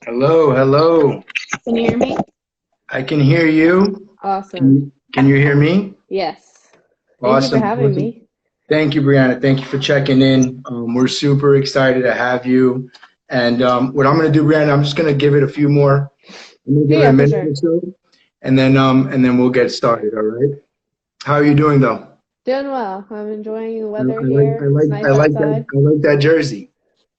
Hello, hello. Can you hear me? I can hear you. Awesome. Can you hear me? Yes. Thank you for Awesome, having awesome. me. Thank you, Brianna. Thank you for checking in. We're super excited to have you. And what I'm going to do, Brianna, I'm just going to give it a few more. I'm going to Yeah, give it a yeah, for minute or sure. so, and then we'll get started. All right. How are you doing, though? Doing well. I'm enjoying the I, weather I like, I here. It's like, I nice like that. outside. I like that jersey.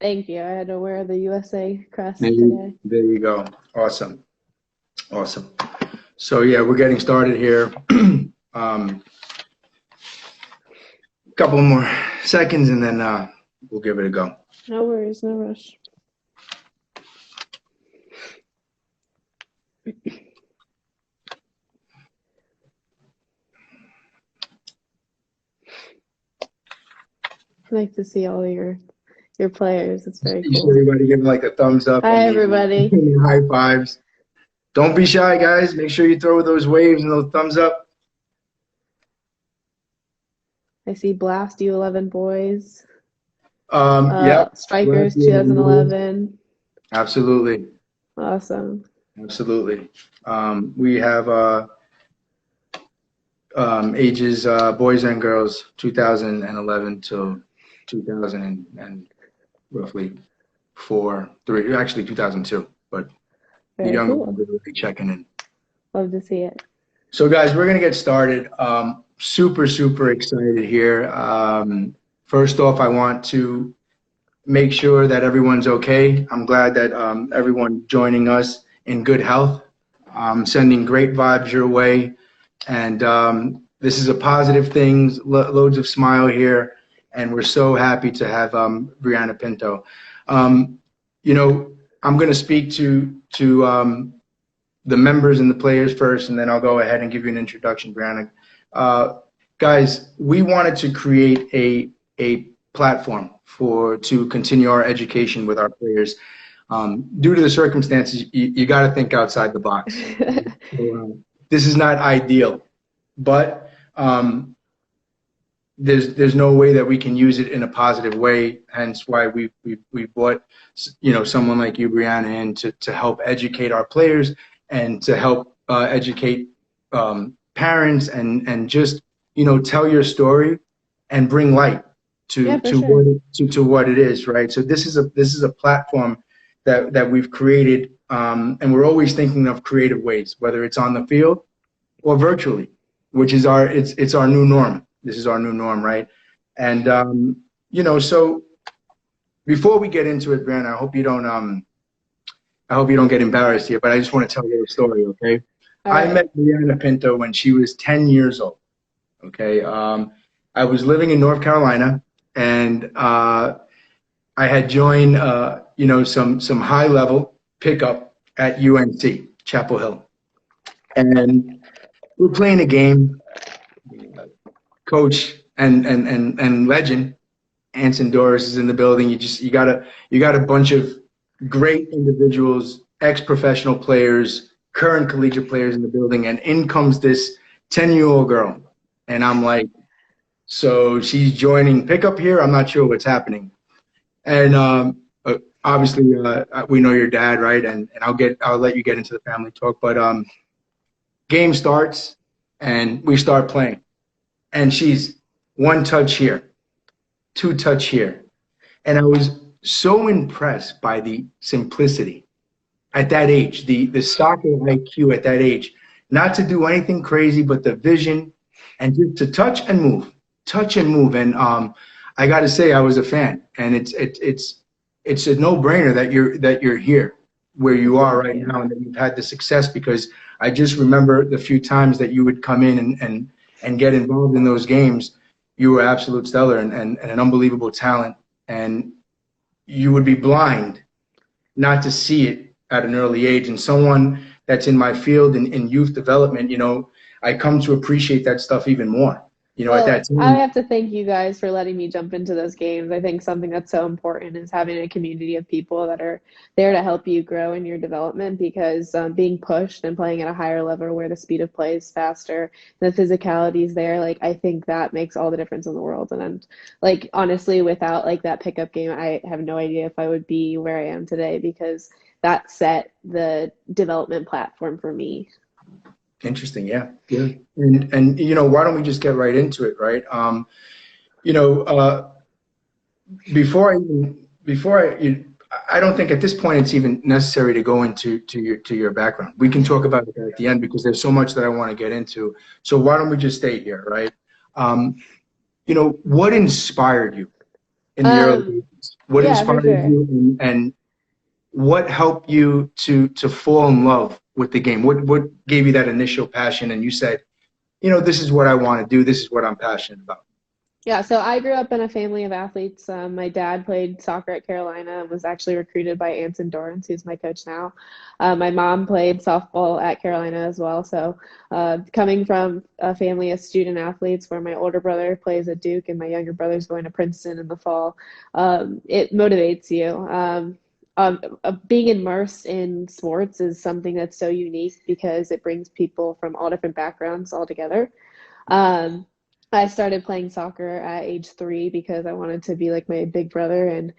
Thank you. I had to wear the USA There crest you, today. there you go. Awesome, awesome. So yeah, we're getting started here. Um, Couple more seconds, and then we'll give it a go. No worries, no rush. Nice to see all your players. It's very You see cool. everybody give like a thumbs up Hi, and everybody. the high fives. Don't be shy, guys. Make sure you throw those waves and those thumbs up. I see Blast U11 boys. Yep. Black Strikers boys. 2011. Absolutely, Awesome. absolutely. We have ages boys and girls 2011 till 2000 and roughly four, three, actually 2002. But the Very younger ones cool. are really checking in. Love to see it. So, guys, we're going to get started. Super, super excited here. First off, I want to make sure that everyone's okay. I'm glad that everyone joining us in good health. Sending great vibes your way. And this is a positive thing, loads of smile here. And we're so happy to have Brianna Pinto. Um, you know, I'm going to speak to the members and the players first, and then I'll go ahead and give you an introduction, Brianna. Uh, Guys, we wanted to create a platform to continue our education with our players. Due to the circumstances, you got to think outside the box. So, this is not ideal, but there's no way that we can use it in a positive way. Hence, why we brought someone like you, Brianna, in to help educate our players and to help educate parents and just tell your story and bring light Yeah, to for sure. what it is, right? So this is a platform that we've created, and we're always thinking of creative ways, whether it's on the field or virtually, which is it's our new norm. This is our new norm, right? And so before we get into it, Brandon, I hope you don't get embarrassed here, but I just want to tell you a story, okay? All I right. met Brianna Pinto when she was 10 years old, okay? I was living in North Carolina, and I had joined, some high level pickup at UNC Chapel Hill, and we're playing a game. Coach and legend Anson Doris is in the building. You got a bunch of great individuals, ex-professional players, current collegiate players in the building, and in comes this 10-year-old girl, and I'm like, so she's joining pickup here. I'm not sure what's happening, and obviously we know your dad, right? And I'll let you get into the family talk, but game starts and we start playing, and she's one touch here, two touch here. And I was so impressed by the simplicity at that age, the soccer IQ at that age, not to do anything crazy, but the vision and just to touch and move, touch and move. And I got to say, I was a fan, and it's a no brainer that you're here where Well, you are thank right you. now, and that you've had the success because I just remember the few times that you would come in and get involved in those games. You were absolute stellar and an unbelievable talent, and you would be blind not to see it at an early age. And someone that's in my field in youth development, I come to appreciate that stuff even more. At that Well, I time, have to thank you guys for letting me jump into those games. I think something that's so important is having a community of people that are there to help you grow in your development because being pushed and playing at a higher level where the speed of play is faster, the physicality is there, like I think that makes all the difference in the world. And then, like honestly, without like that pickup game, I have no idea if I would be where I am today because that set the development platform for me. Interesting. Yeah. Yeah. And why don't we just get right into it, right? You know, I don't think at this point it's even necessary to go into your background. We can talk about it at the end because there's so much that I want to get into. So why don't we just stay here, right? What inspired you in the early days? What Yeah, for inspired sure. you, and what helped you to fall in love with the game? What gave you that initial passion, and you said, this is what I want to do. This is what I'm passionate about. Yeah, so I grew up in a family of athletes. My dad played soccer at Carolina and was actually recruited by Anson Dorrance, who's my coach now. My mom played softball at Carolina as well. So, coming from a family of student athletes where my older brother plays at Duke and my younger brother's going to Princeton in the fall, it motivates you. Being immersed in sports is something that's so unique because it brings people from all different backgrounds all together. Um, I started playing soccer at age 3 because I wanted to be like my big brother and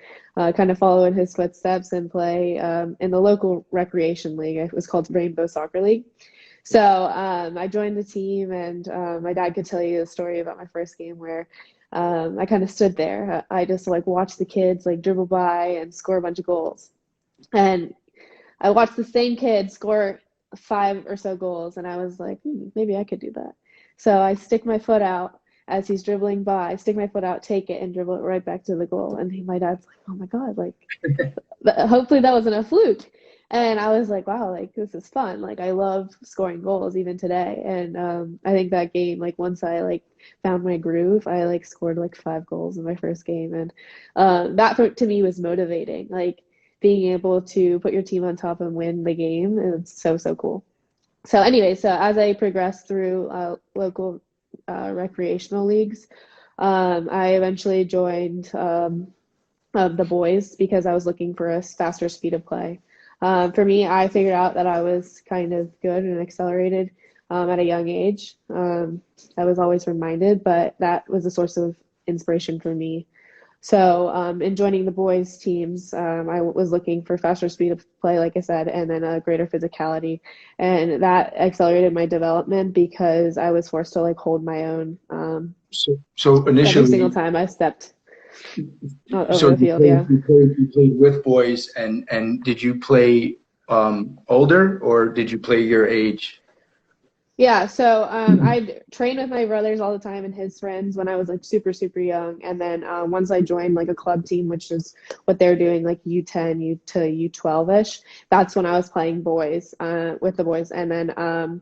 kind of follow in his footsteps and play in the local recreation league. It was called Rainbow Soccer League. So I joined the team, and my dad could tell you a story about my first game where I kind of stood there. I just like watched the kids like dribble by and score a bunch of goals. And I watched the same kid score 5 or so goals, and I was like, maybe I could do that. So I stick my foot out as he's dribbling by, stick my foot out, take it, and dribble it right back to the goal. And my dad's like, oh my God, like, hopefully that wasn't a fluke. And I was like, wow, like, this is fun. Like, I love scoring goals even today. And I think that game, like, once I, like, found my groove, I, like, scored, like, 5 goals in my first game. And that, to me, was motivating. Like, being able to put your team on top and win the game is so, so cool. So anyway, so as I progressed through local recreational leagues, I eventually joined the boys because I was looking for a faster speed of play. For me, I figured out that I was kind of good and accelerated at a young age. I was always reminded, but that was a source of inspiration for me. So in joining the boys teams, I was looking for faster speed of play, like I said, and then a greater physicality. And that accelerated my development because I was forced to like hold my own So every single initially, time I stepped over so the field. Yeah. you played with boys, and did you play older, or did you play your age? Yeah, so I'd train with my brothers all the time and his friends when I was like super, super young. And then once I joined like a club team, which is what they're doing, like U10 to U12-ish, that's when I was playing boys with the boys. And then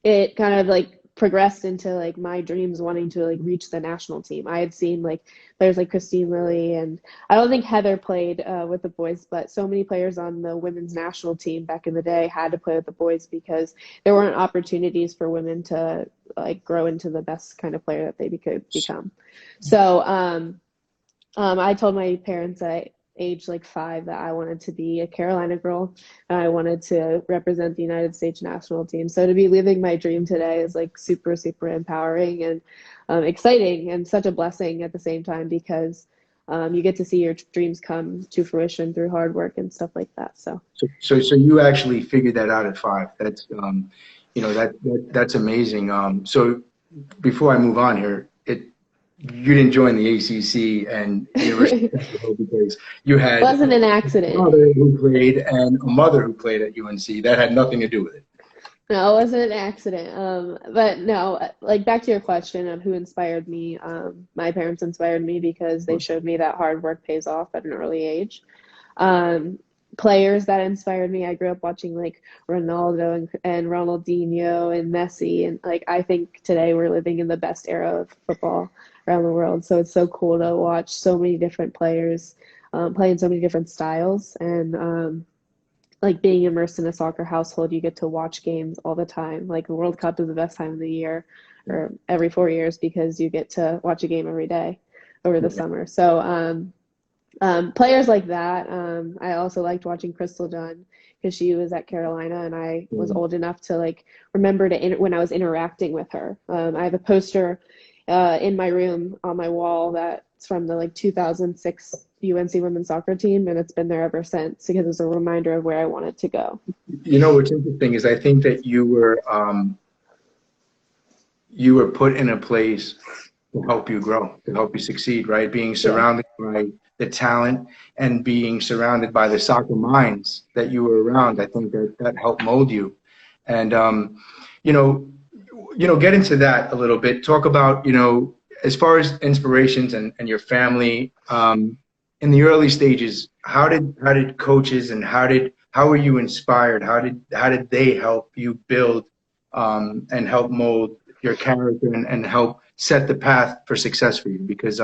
it kind of like progressed into like my dreams wanting to like reach the national team. I had seen like players like Christine Lilly, and I don't think Heather played with the boys, but so many players on the women's national team back in the day had to play with the boys because there weren't opportunities for women to like grow into the best kind of player that they could become. So I told my parents at age like 5 that I wanted to be a Carolina girl and I wanted to represent the United States national team. So to be living my dream today is like super, super empowering and exciting and such a blessing at the same time because you get to see your dreams come to fruition through hard work and stuff like that. So you actually figured that out at 5. That's that's amazing. So before I move on here, you didn't join the ACC and University of Pennsylvania because you had Wasn't an a accident. father who played and a mother who played at UNC. That had nothing to do with it. No, it wasn't an accident. But no, like back to your question of who inspired me. My parents inspired me because they showed me that hard work pays off at an early age. Um, Players that inspired me, I grew up watching like Ronaldo and Ronaldinho and Messi, and like I think today we're living in the best era of football around the world. So it's so cool to watch so many different players play in so many different styles and like being immersed in a soccer household, you get to watch games all the time. Like the World Cup is the best time of the year or every 4 years because you get to watch a game every day over the summer. So players like that. I also liked watching Crystal Dunn because she was at Carolina and I was old enough to like remember when I was interacting with her. I have a poster in my room on my wall that's from the like 2006 UNC women's soccer team, and it's been there ever since because it's a reminder of where I wanted to go. You know what's interesting is I think that you were put in a place to help you grow, to help you succeed, right? Being Yeah. surrounded by the talent and being surrounded by the soccer minds that you were around, I think that helped mold you. And you know, get into that a little bit. Talk about, as far as inspirations and your family, in the early stages, how did coaches and how were you inspired? How did they help you build and help mold your character and help set the path for success for you? Because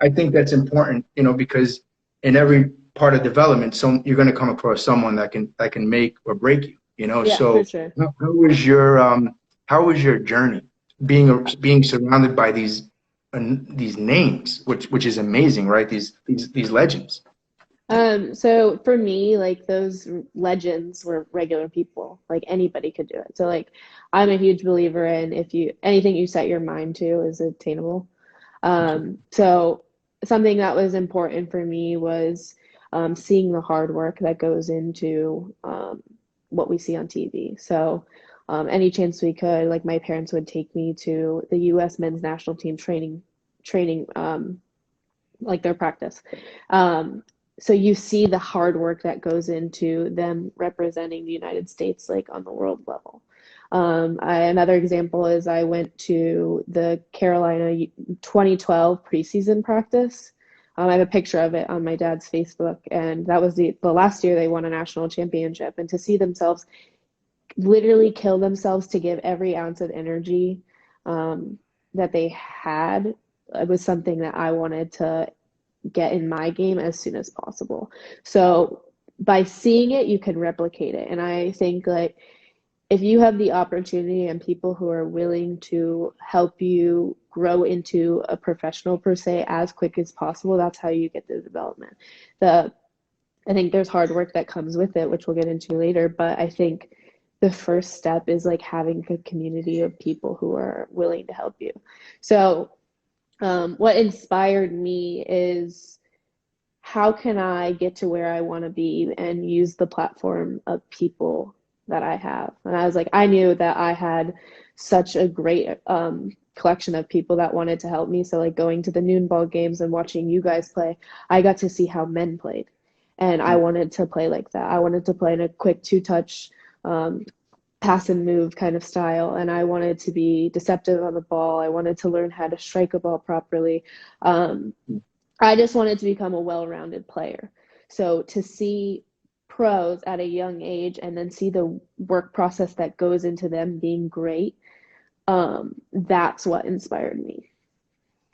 I think that's important, because in every part of development, you're going to come across someone that can make or break you. Yeah, for So sure. how was your journey being surrounded by these names, which is amazing, right? These legends. So for me, like those legends were regular people. Like anybody could do it. So like I'm a huge believer in if you anything you set your mind to is attainable. So something that was important for me was seeing the hard work that goes into what we see on TV. So any chance we could, like my parents would take me to the U.S. men's national team training, like their practice. So you see the hard work that goes into them representing the United States like on the world level. Another example is I went to the Carolina 2012 preseason practice. I have a picture of it on my dad's Facebook, and that was the last year they won a national championship. And to see themselves literally kill themselves to give every ounce of energy that they had, it was something that I wanted to get in my game as soon as possible. So by seeing it, you can replicate it. And I think like if you have the opportunity and people who are willing to help you grow into a professional per se as quick as possible, that's how you get the development. I think there's hard work that comes with it, which we'll get into later, but I think the first step is like having a community of people who are willing to help you. So what inspired me is how can I get to where I want to be and use the platform of people that I have. And I was like, I knew that I had such a great collection of people that wanted to help me. So like going to the noon ball games and watching you guys play, I got to see how men played. And I wanted to play like that. I wanted to play in a quick two-touch pass and move kind of style, and I wanted to be deceptive on the ball. I wanted to learn how to strike a ball properly. I just wanted to become a well-rounded player. So to see pros at a young age and then see the work process that goes into them being great, that's what inspired me.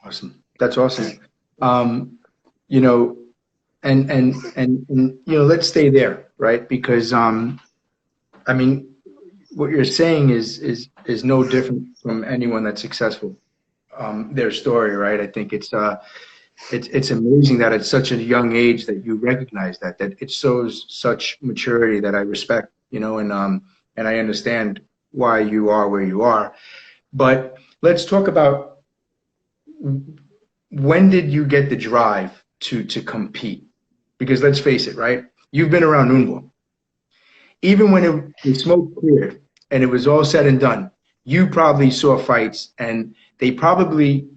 Awesome. That's awesome. You know, and let's stay there, right? Because I mean, what you're saying is no different from anyone that's successful. Their story, right? I think it's amazing that at such a young age that you recognize that it shows such maturity that I respect, and I understand why you are where you are. But let's talk about when did you get the drive to compete? Because let's face it, right? You've been around Noonville. Even when the smoke cleared and it was all said and done, you probably saw fights, and they probably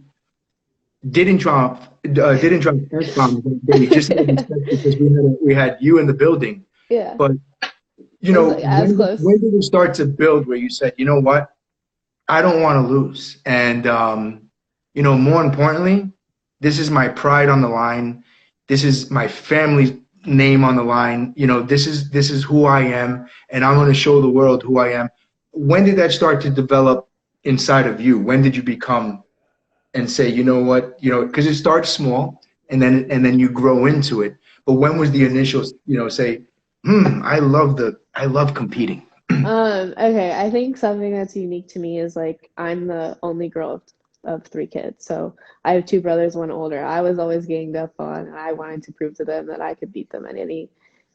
didn't drop F-bombs that day, just because we had you in the building. Yeah. But It was like as close. when did it start to build where you said, you know what, I don't want to lose, and more importantly, this is my pride on the line. This is my family's name on the line. This is who I am, and I'm going to show the world who I am. When did that start to develop inside of you? When did you become and say, you know what, because it starts small and then you grow into it. But when was the initial, say, I love competing. Okay, I think something that's unique to me is like I'm the only girl of three kids. So I have two brothers, one older. I was always ganged up on, and I wanted to prove to them that I could beat them at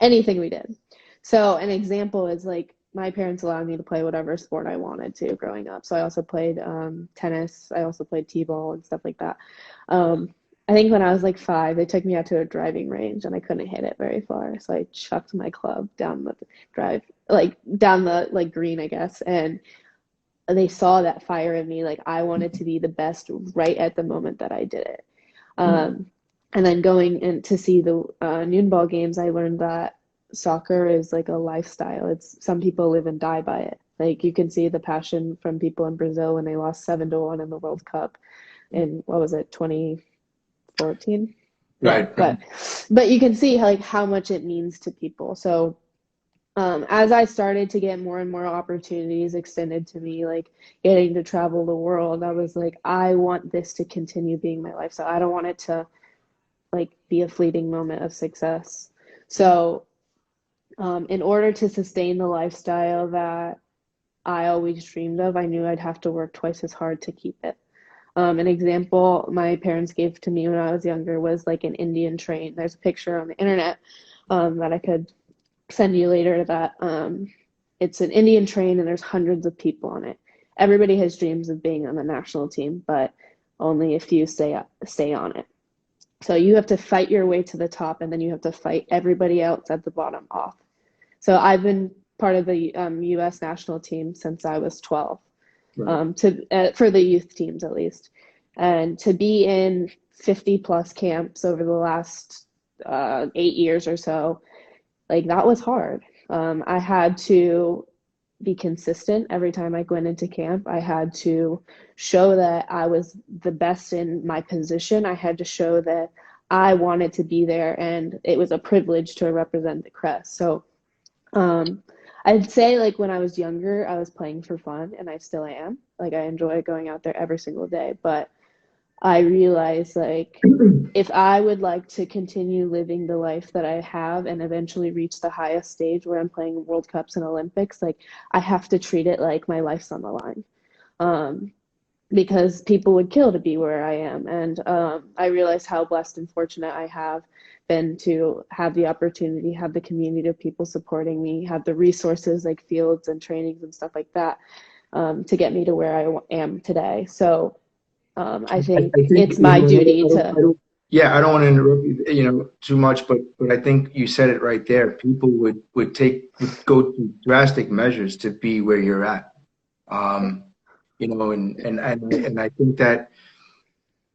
anything we did. So an example is like my parents allowed me to play whatever sport I wanted to growing up. So I also played tennis. I also played t-ball and stuff like that. I think when I was like 5, they took me out to a driving range and I couldn't hit it very far. So I chucked my club down the drive, like down the like green, I guess. And they saw that fire in me. Like I wanted to be the best right at the moment that I did it. Um, and then going in to see the noon ball games, I learned that soccer is like a lifestyle. It's some people live and die by it. Like you can see the passion from people in Brazil when they lost 7-1 in the World Cup in what was it, 2014? Yeah, Right. but you can see like how much it means to people. So as I started to get more and more opportunities extended to me, like getting to travel the world, I was like, I want this to continue being my lifestyle. I don't want it to like be a fleeting moment of success. So, in order to sustain the lifestyle that I always dreamed of, I knew I'd have to work twice as hard to keep it. An example my parents gave to me when I was younger was like an Indian train. There's a picture on the internet that I could send you later that it's an Indian train and there's hundreds of people on it. Everybody has dreams of being on the national team, but only a few stay on it. So you have to fight your way to the top, and then you have to fight everybody else at the bottom off. So I've been part of the U.S. national team since I was 12, Right. for the youth teams at least, and to be in 50 plus camps over the last 8 years or so, like that was hard. I had to be consistent every time I went into camp. I had to show that I was the best in my position. I had to show that I wanted to be there and it was a privilege to represent the crest. So I'd say like when I was younger, I was playing for fun and I still am. Like I enjoy going out there every single day, but I realized like if I would like to continue living the life that I have and eventually reach the highest stage where I'm playing World Cups and Olympics, like I have to treat it like my life's on the line. Um, because people would kill to be where I am. And I realized how blessed and fortunate I have been to have the opportunity, have the community of people supporting me, have the resources like fields and trainings and stuff like that to get me to where I am today. So I think I think it's my duty I to. don't, yeah, I don't want to interrupt you, too much, but I think you said it right there. People would go to drastic measures to be where you're at. And I think that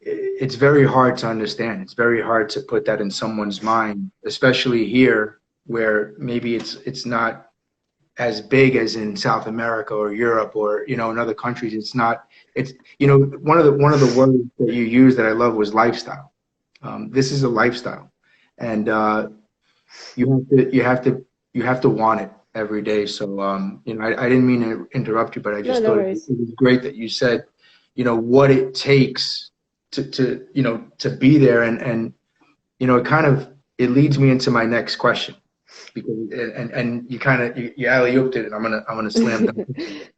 it's very hard to understand. It's very hard to put that in someone's mind, especially here where maybe it's not as big as in South America or Europe or in other countries. It's one of the words that you used that I love was lifestyle. This is a lifestyle, and you have to want it every day. So I didn't mean to interrupt you, but I No, just no thought it worries. was great that you said what it takes to be there, and it leads me into my next question because and you alley-ooped it, and I'm gonna slam dunk.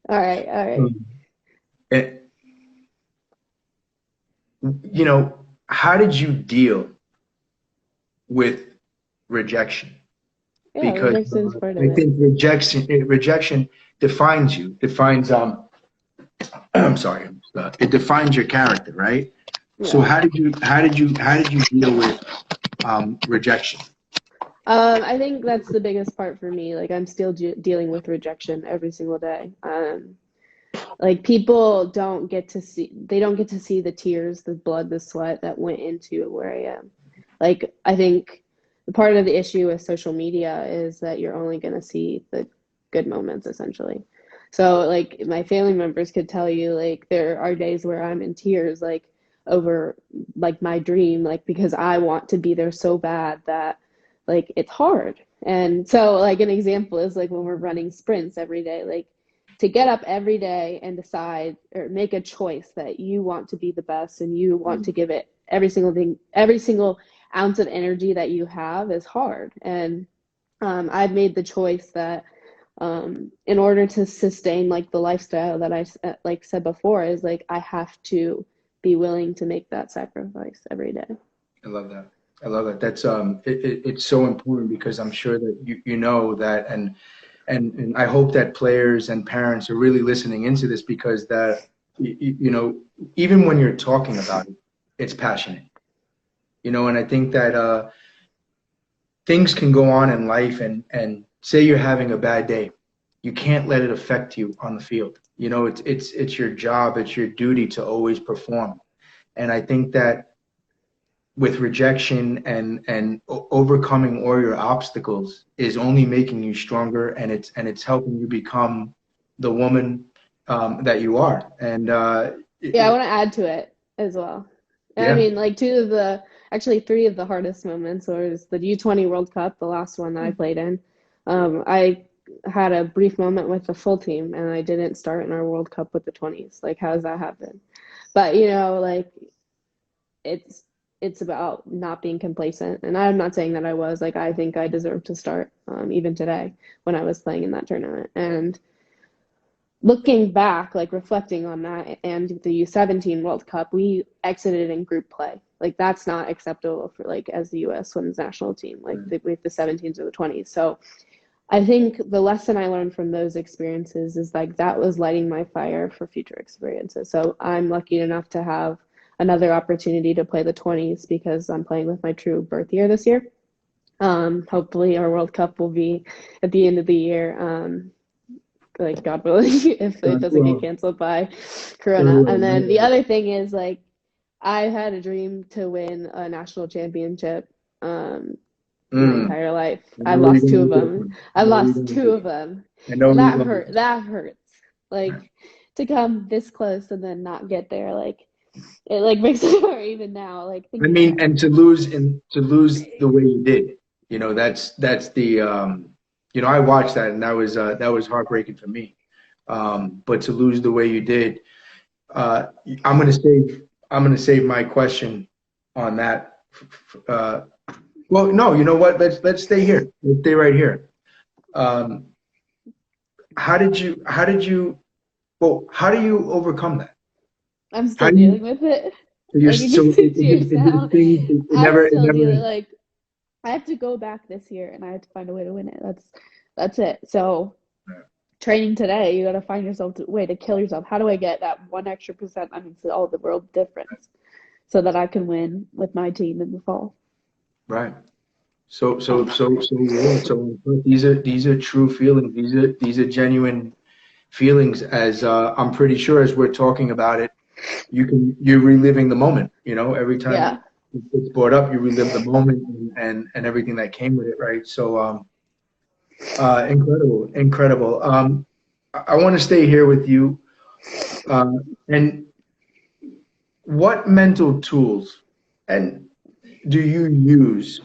All right, all right. Um, and, how did you deal with rejection? Yeah, Because rejection's part of I it. think rejection defines you, defines I'm sorry, it defines your character, right? So Yeah. how did you deal with rejection? I think that's the biggest part for me. Like I'm still dealing with rejection every single day. Like people they don't get to see the tears, the blood, the sweat that went into where I am. Like I think part of the issue with social media is that you're only going to see the good moments essentially. So like my family members could tell you like there are days where I'm in tears like over like my dream like because I want to be there so bad that like it's hard. And so like an example is like when we're running sprints every day like to get up every day and decide or make a choice that you want to be the best and you want to give it every single thing, every single ounce of energy that you have is hard. And I've made the choice that in order to sustain like the lifestyle that I like said before is like I have to be willing to make that sacrifice every day. I love that. I love that. It's so important because I'm sure that you know that, and I hope that players and parents are really listening into this because that even when you're talking about it, it's passionate. And I think that things can go on in life, and say you're having a bad day, you can't let it affect you on the field. It's your job, it's your duty to always perform. And I think that with rejection and overcoming all your obstacles is only making you stronger, and it's helping you become the woman that you are. And Yeah, I want to add to it as well. I yeah. mean, like actually three of the hardest moments was the U20 World Cup, the last one that I played in. I had a brief moment with the full team and I didn't start in our World Cup with the 20s. Like, how does that happen? But, like it's it's about not being complacent. And I'm not saying that I was. Like, I think I deserve to start even today when I was playing in that tournament. And looking back, like reflecting on that and the U17 World Cup, we exited in group play. Like, that's not acceptable for like as the U.S. women's national team, like with the 17s or the 20s. So I think the lesson I learned from those experiences is like that was lighting my fire for future experiences. So I'm lucky enough to have another opportunity to play the 20s because I'm playing with my true birth year this year. Hopefully our World Cup will be at the end of the year. Like, God willing, if it doesn't get Well, canceled by Corona. And then the other thing is like I had a dream to win a national championship my mm, entire life. I know I've where you're lost going two of with this them. one. I I've know where you're lost going with two this of one. them. I know And where you're that going with hurt. this That hurts. Like, one. to come this close and then not get there, like it like makes it hurt even now, like I thinking mean, about and to lose the way you did, that's the I watched that, and that was heartbreaking for me. But to lose the way you did, uh, I'm gonna save I'm gonna save my question on that. Uh, well, no, you know what? Let's stay here. Let's stay right here. Um, how do you overcome that? I'm How still do dealing you with it. so you're Like, it so gets 2 years it now. just things I'm it still never dealing, like I have to go back this year and I have to find a way to win it. That's it. So training today, you got to find yourself a way to kill yourself. How do I get that one extra percent? I mean, to all the world difference so that I can win with my team in the fall. right. Yeah. So these are true feelings. These are genuine feelings. As I'm pretty sure, as we're talking about it, you're reliving the moment. Every time Yeah. it's brought up, you relive the moment and everything that came with it, right? So incredible, incredible. I want to stay here with you. Uh, and what mental tools and do you use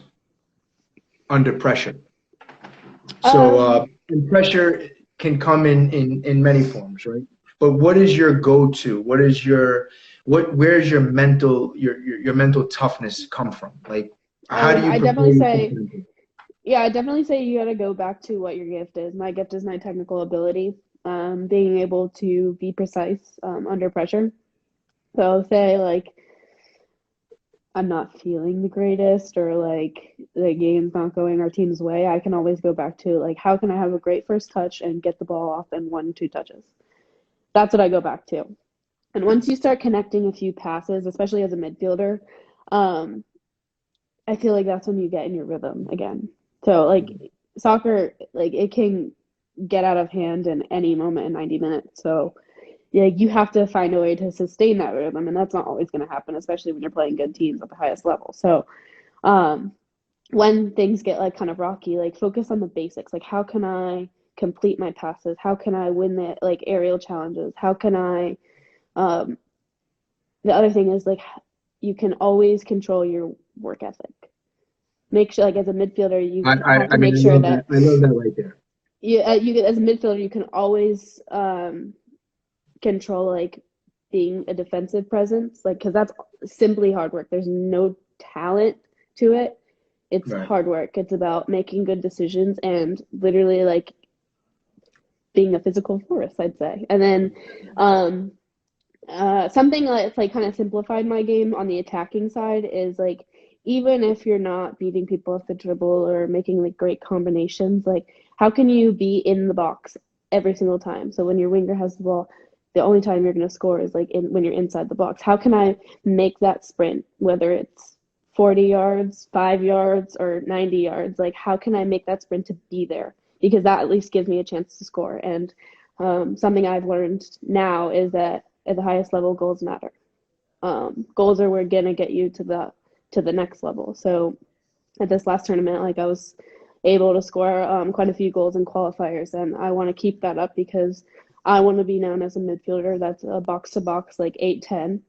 under pressure? So, Um, and pressure can come in many forms, right? But what is your go-to? Where's your your mental toughness come from? Like, how do you I prepare definitely yourself say, mentally? yeah, I definitely say you got to go back to what your gift is. My gift is my technical ability, being able to be precise under pressure. So say like I'm not feeling the greatest or like the game's not going our team's way, I can always go back to like how can I have a great first touch and get the ball off in 1, 2 touches. That's what I go back to. And once you start connecting a few passes, especially as a midfielder, um, I feel like that's when you get in your rhythm again. So like soccer, like it can get out of hand in any moment in 90 minutes. So yeah, you have to find a way to sustain that rhythm, and that's not always going to happen, especially when you're playing good teams at the highest level. So um, when things get like kind of rocky, like focus on the basics. Like how can I complete my passes? How can I win the like aerial challenges? How can I um, the other thing is like you can always control your work ethic. Make sure like as a midfielder you have I to mean, make I sure love that. that I love that right there. you as a midfielder you can always control like being a defensive presence, like because that's simply hard work. There's no talent to it. It's Right. hard work. It's about making good decisions and literally like being a physical force, I'd say. And then um something that's like kind of simplified my game on the attacking side is like even if you're not beating people off the dribble or making like great combinations, like how can you be in the box every single time? So when your winger has the ball, the only time you're going to score is like when you're inside the box. How can I make that sprint, whether it's 40 yards, 5 yards, or 90 yards. Like, how can I make that sprint to be there? Because that at least gives me a chance to score. And something I've learned now is that at the highest level, goals matter. Goals are what gonna get you to the next level. So at this last tournament, like I was able to score quite a few goals in qualifiers, and I want to keep that up because I want to be known as a midfielder that's a box to box like 8-10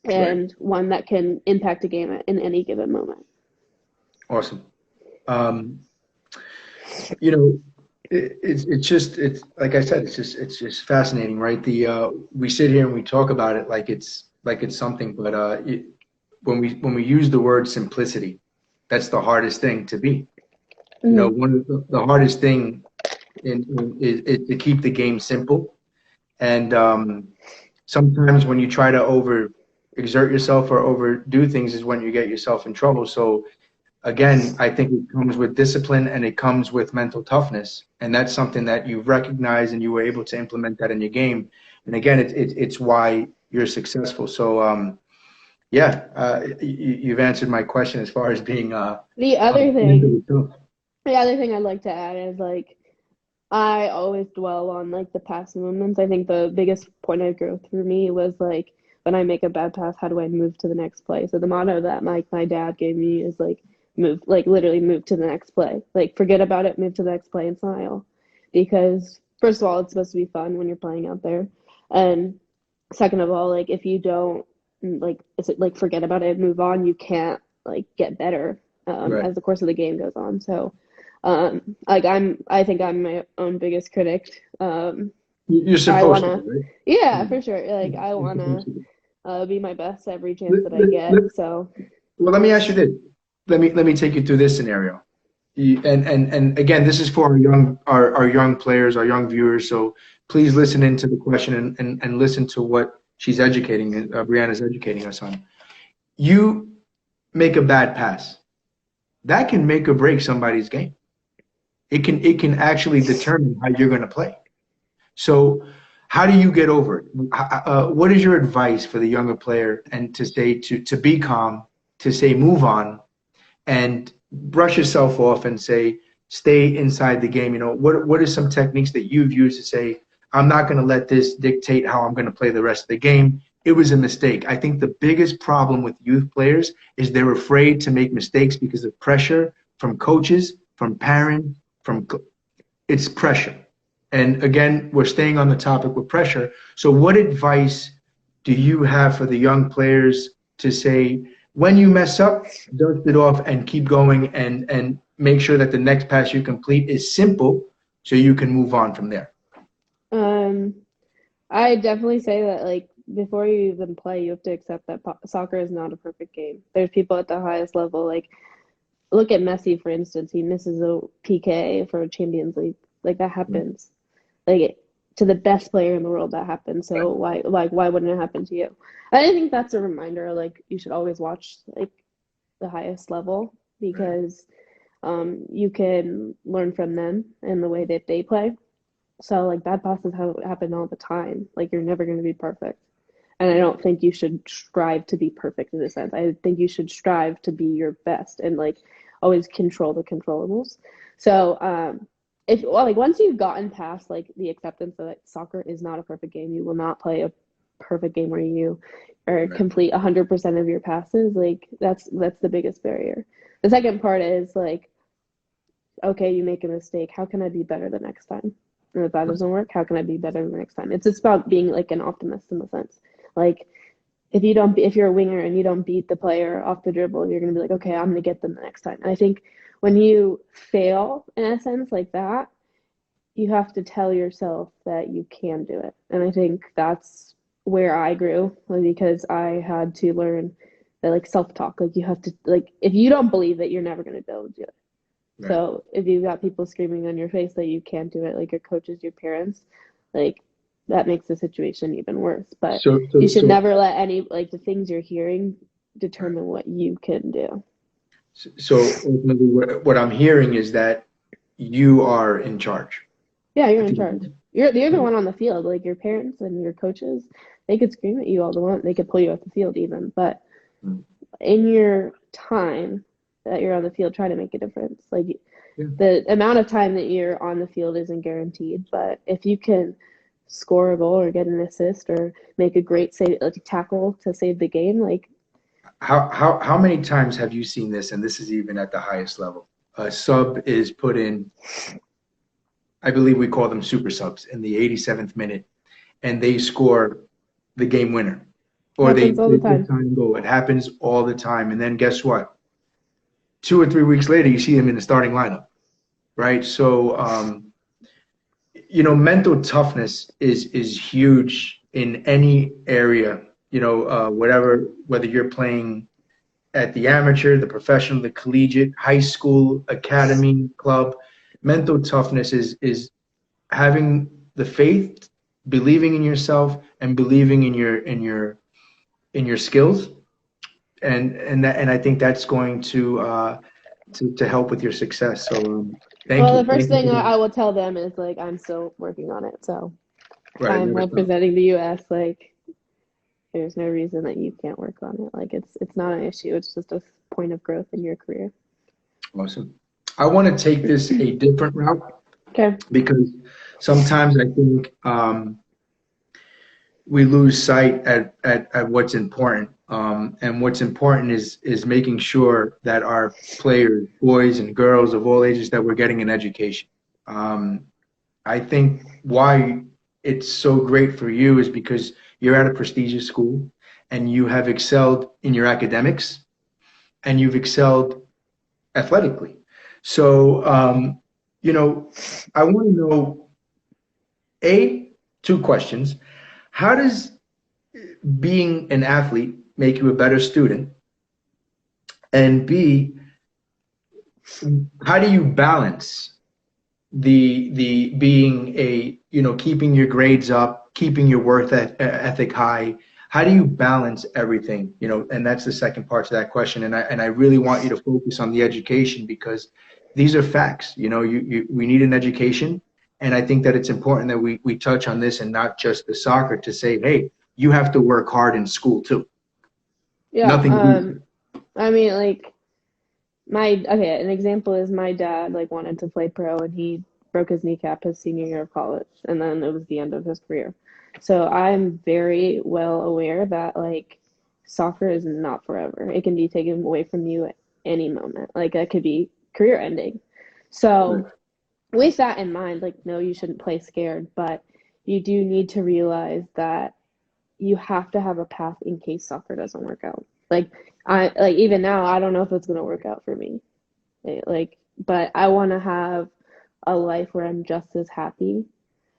and one that can impact a game in any given moment. Awesome. You know, it's like I said, it's just fascinating, right? We sit here and we talk about it like it's something, but when we use the word simplicity, that's the hardest thing to be. You know, one of the hardest thing is to keep the game simple. And sometimes when you try to over exert yourself or overdo things is when you get yourself in trouble. So again, I think it comes with discipline and it comes with mental toughness. And that's something that you've recognized and you were able to implement that in your game. And again, it's why you're successful. So you've answered my question as far as being the other thing I'd like to add is like I always dwell on like the past moments. I think the biggest point of growth for me was like when I make a bad pass, how do I move to the next play? So the motto that my dad gave me is like literally move to the next play. Like forget about it, move to the next play and smile. Because first of all, it's supposed to be fun when you're playing out there. And second of all, like if you don't forget about it, move on, you can't like get better as the course of the game goes on. So I think I'm my own biggest critic. You're supposed to, right? Yeah, for sure. Like I wanna be my best every chance that I get. So well, let me ask you this. Let me take you through this scenario. And again, this is for our young players, our young viewers. So please listen into the question and listen to what Brianna's educating us on. You make a bad pass. That can make or break somebody's game. It can actually determine how you're going to play. So how do you get over it? What is your advice for the younger player and to say to be calm, to say move on and brush yourself off and say stay inside the game? You know, what are some techniques that you've used to say I'm not going to let this dictate how I'm going to play the rest of the game? It was a mistake. I think the biggest problem with youth players is they're afraid to make mistakes because of pressure from coaches, from parents, it's pressure. And again, we're staying on the topic with pressure. So what advice do you have for the young players to say, when you mess up, dust it off and keep going and make sure that the next pass you complete is simple so you can move on from there? I definitely say that like before you even play, you have to accept that soccer is not a perfect game. There's people at the highest level, like look at Messi, for instance. He misses a PK for Champions League. Like that happens. Like to the best player in the world that happens. So why wouldn't it happen to you? I think that's a reminder. Like you should always watch like the highest level because you can learn from them and the way that they play. So like bad passes happen all the time. Like you're never going to be perfect. And I don't think you should strive to be perfect in a sense. I think you should strive to be your best and like always control the controllables. So once you've gotten past like the acceptance that soccer is not a perfect game, you will not play a perfect game where you or complete 100% of your passes. Like that's the biggest barrier. The second part is like, okay, you make a mistake. How can I be better the next time? And if that doesn't work, how can I be better the next time? It's just about being like an optimist in the sense. Like if you're a winger and you don't beat the player off the dribble, you're gonna be like, okay, I'm gonna get them the next time. And I think when you fail in a sense like that, you have to tell yourself that you can do it. And I think that's where I grew, like, because I had to learn that like self-talk, like you have to like if you don't believe it, you're never gonna be able to do it. Right. So if you've got people screaming on your face that you can't do it, like your coaches, your parents, like that makes the situation even worse. But you should never let any like the things you're hearing determine what you can do. So ultimately, what I'm hearing is that you are in charge. Yeah, you're in charge. You're the one on the field. Like your parents and your coaches, they could scream at you all they want. They could pull you off the field even. But in your time that you're on the field, try to make a difference. Like Yeah. the amount of time that you're on the field isn't guaranteed, but if you can score a goal or get an assist or make a great save, like a tackle to save the game, like How many times have you seen this? And this is even at the highest level. A sub is put in, I believe we call them super subs, in the 87th minute, and they score the game winner, or happens all the the time. time goal. It happens all the time. And then guess what? 2 or 3 weeks later, you see them in the starting lineup, right? So, mental toughness is huge in any area. Whether you're playing at the amateur, the professional, the collegiate, high school, academy, club, mental toughness is having the faith, believing in yourself, and believing in your skills, and I think that's going to help with your success. So thank Well, you, the first thank you thing for that. I will tell them is like I'm still working on it. So if Right, I'm never stop. representing the US, like there's no reason that you can't work on it. Like it's not an issue. It's just a point of growth in your career. Awesome. I want to take this a different route Okay. because sometimes I think we lose sight at what's important. And what's important is making sure that our players, boys and girls of all ages, that we're getting an education. I think why it's so great for you is because you're at a prestigious school and you have excelled in your academics and you've excelled athletically. So, I want to know, two questions. How does being an athlete make you a better student? And B, how do you balance the being keeping your grades up, keeping your ethic high? How do you balance everything? And that's the second part to that question. And I really want you to focus on the education because these are facts. We need an education. And I think that it's important that we touch on this and not just the soccer to say, hey, you have to work hard in school too. Yeah. Nothing. I mean, like an example is my dad like wanted to play pro and he broke his kneecap his senior year of college, and then it was the end of his career. So I'm very well aware that like soccer is not forever. It can be taken away from you at any moment. Like that could be career ending. Right. So with that in mind, like no, you shouldn't play scared, but you do need to realize that you have to have a path in case soccer doesn't work out. Like even now, I don't know if it's gonna work out for me. But I want to have a life where I'm just as happy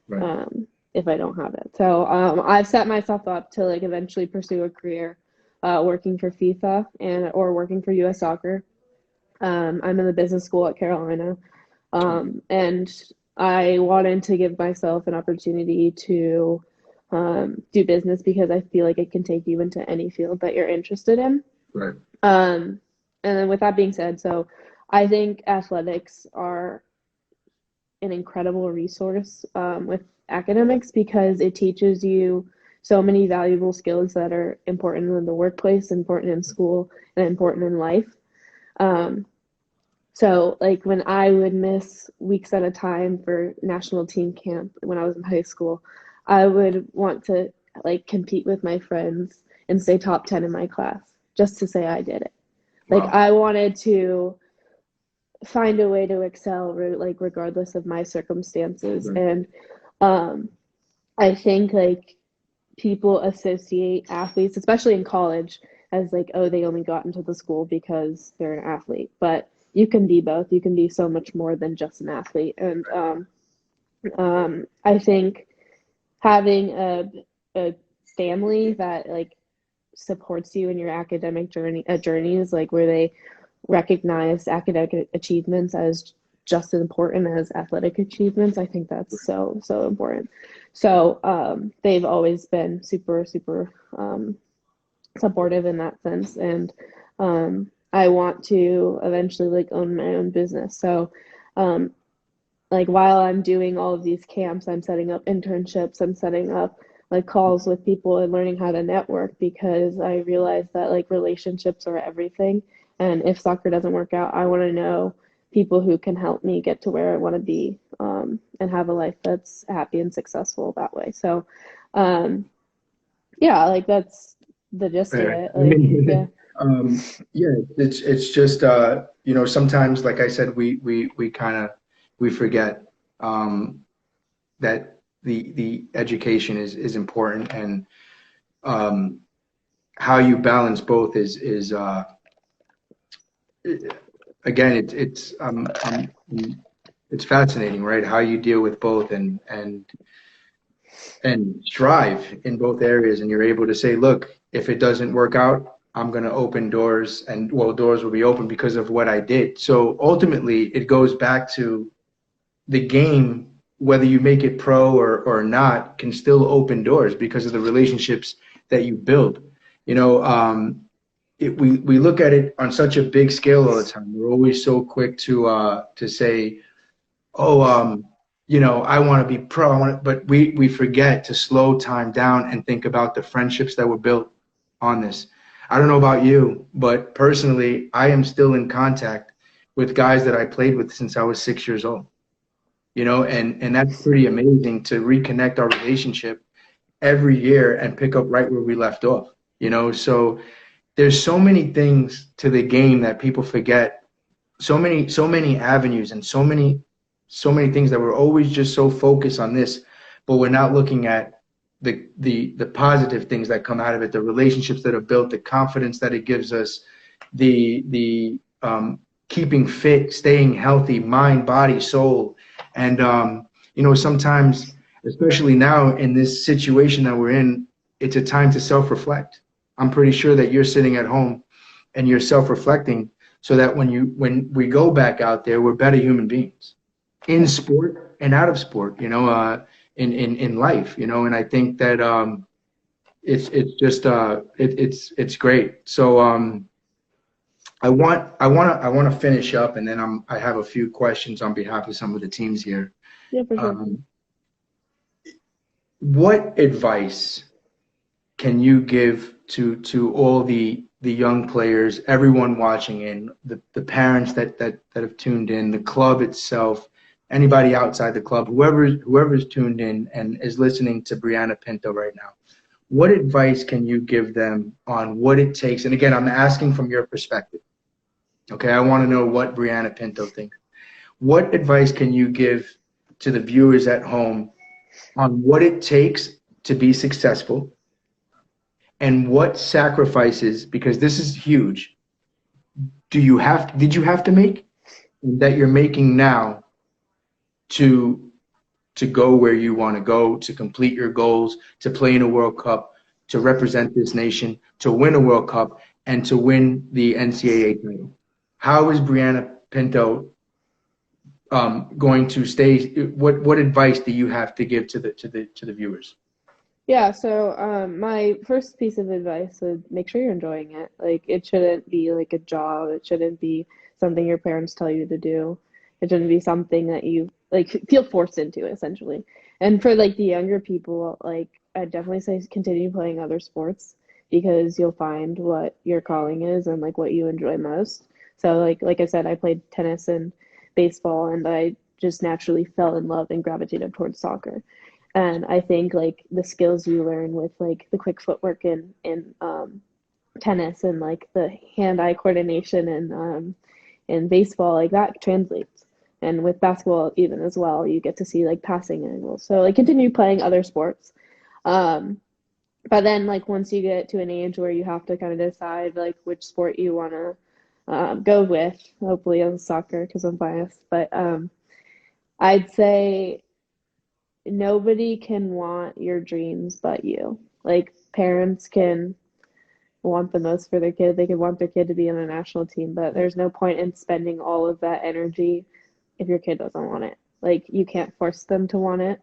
Right. if I don't have it. So I've set myself up to like eventually pursue a career working for FIFA or working for U.S. Soccer. I'm in the business school at Carolina, and I wanted to give myself an opportunity to do business because I feel like it can take you into any field that you're interested in. Right. And then with that being said, so I think athletics are an incredible resource with academics because it teaches you so many valuable skills that are important in the workplace, important in school, and important in life. So like when I would miss weeks at a time for national team camp when I was in high school, I would want to like compete with my friends and stay top 10 in my class just to say I did it. Like Wow. I wanted to find a way to excel like regardless of my circumstances. Right. And I think like people associate athletes, especially in college, as like, oh, they only got into the school because they're an athlete. But you can be both. You can be so much more than just an athlete. And I think having a family that like supports you in your academic journeys, like where they recognize academic achievements as just as important as athletic achievements. I think that's so important. So they've always been super supportive in that sense, and I want to eventually like own my own business. So like while I'm doing all of these camps, I'm setting up internships, I'm setting up like calls with people and learning how to network because I realize that like relationships are everything. And if soccer doesn't work out, I want to know people who can help me get to where I want to be, and have a life that's happy and successful that way. So, um, yeah, like that's the gist of Fair. it. I Like, yeah. mean, yeah, it's just you know, sometimes, like I said, we kind of we forget that the education is important, and um, how you balance both is again, it's fascinating, right? How you deal with both, and strive in both areas, and you're able to say, look, if it doesn't work out, I'm going to open doors, and well, doors will be open because of what I did. So ultimately it goes back to the game, whether you make it pro or not, can still open doors because of the relationships that you build. You know, we look at it on such a big scale all the time. We're always so quick to say, oh, you know, I want to be pro. But we forget to slow time down and think about the friendships that were built on this. I don't know about you, but personally, I am still in contact with guys that I played with since I was 6 years old. You know, and that's pretty amazing to reconnect our relationship every year and pick up right where we left off. You know, so there's so many things to the game that people forget, so many avenues, and so many things that we're always just so focused on this, but we're not looking at the positive things that come out of it, the relationships that are built, the confidence that it gives us, the keeping fit, staying healthy, mind, body, soul. And you know, sometimes, especially now in this situation that we're in, it's a time to self-reflect. I'm pretty sure that you're sitting at home and you're self-reflecting, so that when we go back out there, we're better human beings in Yeah. sport and out of sport, you know, in life, you know. And I think that it's just it's great. So I want to finish up, and then I have a few questions on behalf of some of the teams here. Yeah, for sure. Um, what advice can you give to all the young players, everyone watching in, the parents that have tuned in, the club itself, anybody outside the club, whoever's tuned in and is listening to Brianna Pinto right now? What advice can you give them on what it takes? And again, I'm asking from your perspective. Okay, I want to know what Brianna Pinto thinks. What advice can you give to the viewers at home on what it takes to be successful, and what sacrifices, because this is huge, did you have to make, that you're making now, to go where you want to go, to complete your goals, to play in a World Cup, to represent this nation, to win a World Cup, and to win the NCAA title? How is Brianna Pinto going to stay? What advice do you have to give to the viewers? Yeah, so my first piece of advice would make sure you're enjoying it. Like it shouldn't be like a job. It shouldn't be something your parents tell you to do. It shouldn't be something that you like feel forced into essentially. And for like the younger people, like I definitely say continue playing other sports because you'll find what your calling is and like what you enjoy most. So like I said, I played tennis and baseball and I just naturally fell in love and gravitated towards soccer. And I think like the skills you learn with like the quick footwork in tennis and like the hand-eye coordination and in baseball, like that translates. And with basketball even as well, you get to see like passing angles. So like continue playing other sports. Um, but then like once you get to an age where you have to kind of decide like which sport you want to go with, hopefully it's soccer because I'm biased, but I'd say nobody can want your dreams but you. Like parents can want the most for their kid. They can want their kid to be on a national team, but there's no point in spending all of that energy if your kid doesn't want it. Like you can't force them to want it.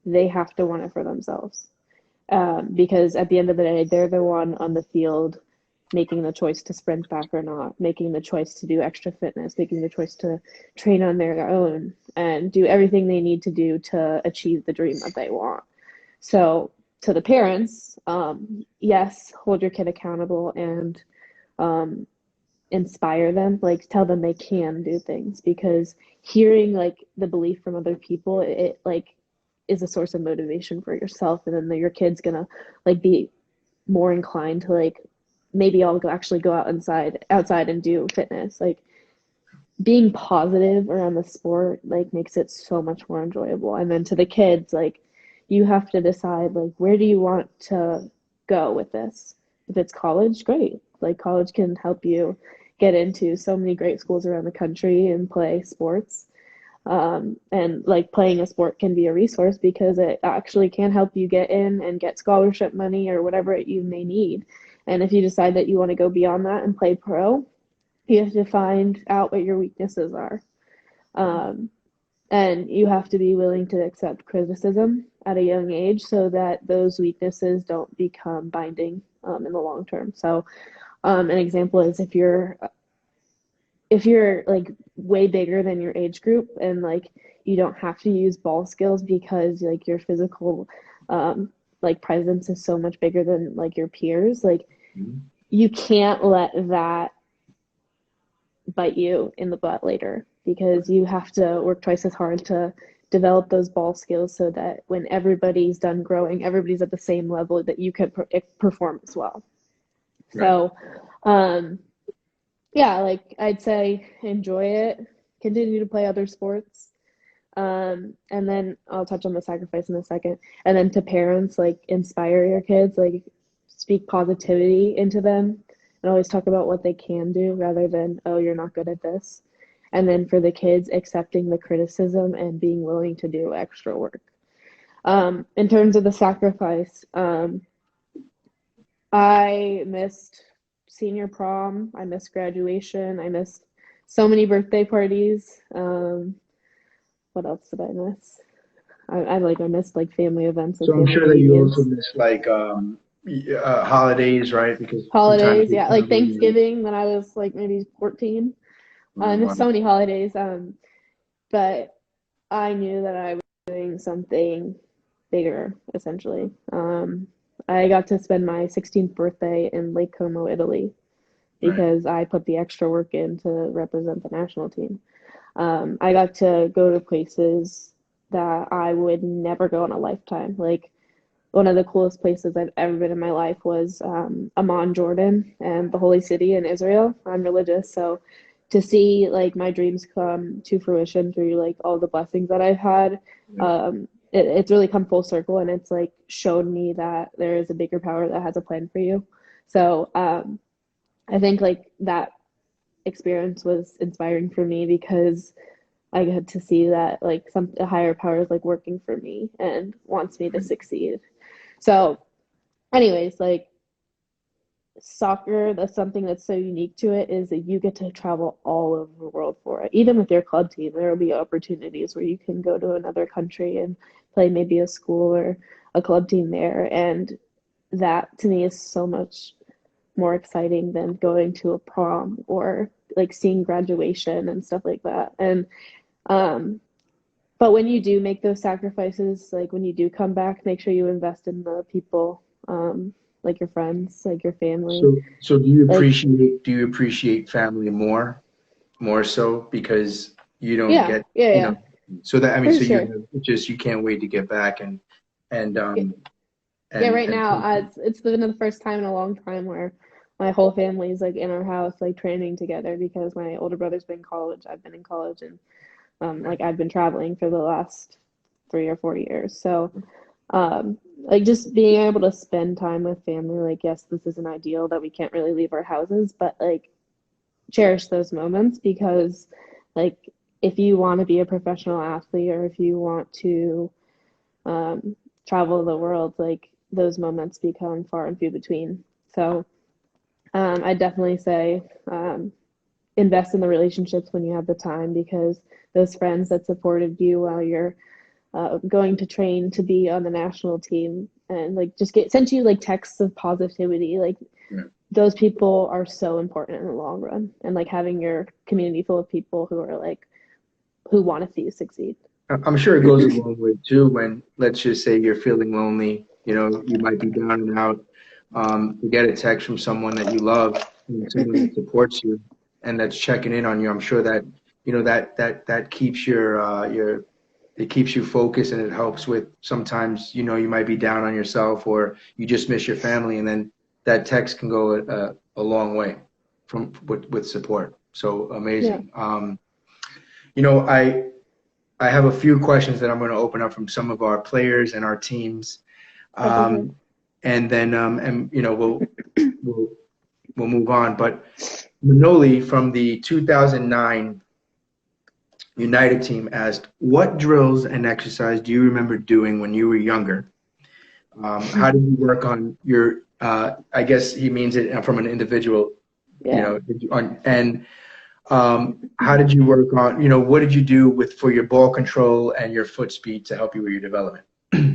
They have to want it for themselves. Because at the end of the day, they're the one on the field making the choice to sprint back or not, making the choice to do extra fitness, making the choice to train on their own and do everything they need to do to achieve the dream that they want. So, to the parents, yes, hold your kid accountable and um, inspire them, like tell them they can do things, because hearing like the belief from other people, it like is a source of motivation for yourself, and then your kid's gonna like be more inclined to like maybe I'll actually go outside and do fitness. Like being positive around the sport like makes it so much more enjoyable. And then to the kids, like you have to decide like where do you want to go with this. If it's college, great. Like college can help you get into so many great schools around the country and play sports. And like playing a sport can be a resource because it actually can help you get in and get scholarship money or whatever you may need. And if you decide that you want to go beyond that and play pro, you have to find out what your weaknesses are. Um, and you have to be willing to accept criticism at a young age so that those weaknesses don't become binding in the long term. So an example is if you're like way bigger than your age group and like you don't have to use ball skills because like your physical like presence is so much bigger than like your peers, like you can't let that bite you in the butt later, because you have to work twice as hard to develop those ball skills so that when everybody's done growing, everybody's at the same level that you can perform as well. Right. So yeah, like I'd say enjoy it, continue to play other sports. And then I'll touch on the sacrifice in a second. And then to parents, like inspire your kids, like speak positivity into them and always talk about what they can do rather than, oh, you're not good at this. And then for the kids, accepting the criticism and being willing to do extra work. In terms of the sacrifice, I missed senior prom, I missed graduation, I missed so many birthday parties. What else did I miss? I missed like family events and So I'm family sure that you reunions. also miss like holidays, right? Because from time Holidays, to yeah, like time, Thanksgiving when I was like maybe 14. I missed so many holidays. But I knew that I was doing something bigger, essentially. I got to spend my 16th birthday in Lake Como, Italy, because I put the extra work in to represent the national team. I got to go to places that I would never go in a lifetime. Like one of the coolest places I've ever been in my life was Amman, Jordan, and the Holy City in Israel. I'm religious, so to see like my dreams come to fruition through like all the blessings that I've had, it's really come full circle, and it's like showed me that there is a bigger power that has a plan for you. So I think like that experience was inspiring for me because I get to see that like a higher power is like working for me and wants me to succeed. So anyways, like soccer, that's something that's so unique to it, is that you get to travel all over the world for it. Even with your club team, there will be opportunities where you can go to another country and play maybe a school or a club team there. And that to me is so much more exciting than going to a prom or like seeing graduation and stuff like that. And but when you do make those sacrifices, like when you do come back, make sure you invest in the people, like your friends, like your family. So do you appreciate family more so because you don't get you know, so that I mean, so you can't wait to get back and right now it's been the first time in a long time where my whole family is like in our house, like training together, because my older brother's been in college, I've been in college, and like I've been traveling for the last 3 or 4 years. So like just being able to spend time with family, like yes, this isn't ideal that we can't really leave our houses, but like cherish those moments, because like if you want to be a professional athlete or if you want to travel the world, like those moments become far and few between. So I definitely say invest in the relationships when you have the time, because those friends that supported you while you're going to train to be on the national team and like just sent you like texts of positivity, like those people are so important in the long run. And like having your community full of people who are like who want to see you succeed. I'm sure it goes a long way too when, let's just say, you're feeling lonely, you know, you might be down and out, to get a text from someone that you love and someone that supports you, and that's checking in on you, I'm sure that that keeps your it keeps you focused, and it helps with sometimes you might be down on yourself or you just miss your family, and then that text can go a long way with support. So Yeah. amazing. I have a few questions that I'm going to open up from some of our players and our teams, Okay, good. and then we'll move on. But Manoli from the 2009 United team asked, "What drills and exercise do you remember doing when you were younger? How did you work on your?" I guess he means it from an individual, Yeah. and how did you work on, what did you do for your ball control and your foot speed to help you with your development?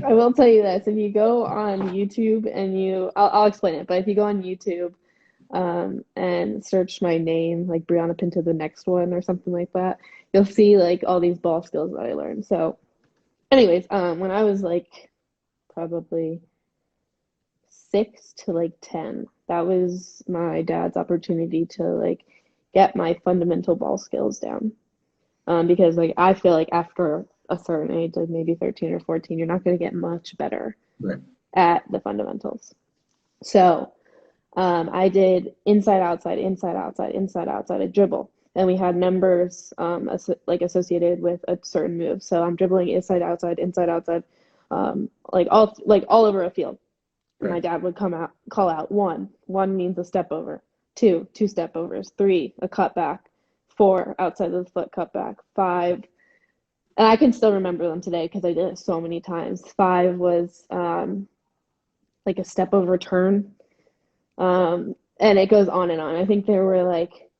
I will tell you this, if you go on YouTube and I'll explain it, but if you go on YouTube and search my name, like Brianna Pinto, the next one or something like that, you'll see like all these ball skills that I learned. So anyways, when I was like probably 6 to 10, that was my dad's opportunity to like get my fundamental ball skills down. Because like I feel like after a certain age, like maybe 13 or 14, you're not going to get much better Right. at the fundamentals. So I did inside, outside, inside, outside, inside, outside, a dribble. And we had numbers like associated with a certain move. So I'm dribbling inside, outside, like all over a field. And my Right. dad would call out one. One means a step over. Two step overs. Three, a cut back. Four, outside of the foot cut back. Five, and I can still remember them today because I did it so many times. Five was like a step over turn. And it goes on and on. I think there were like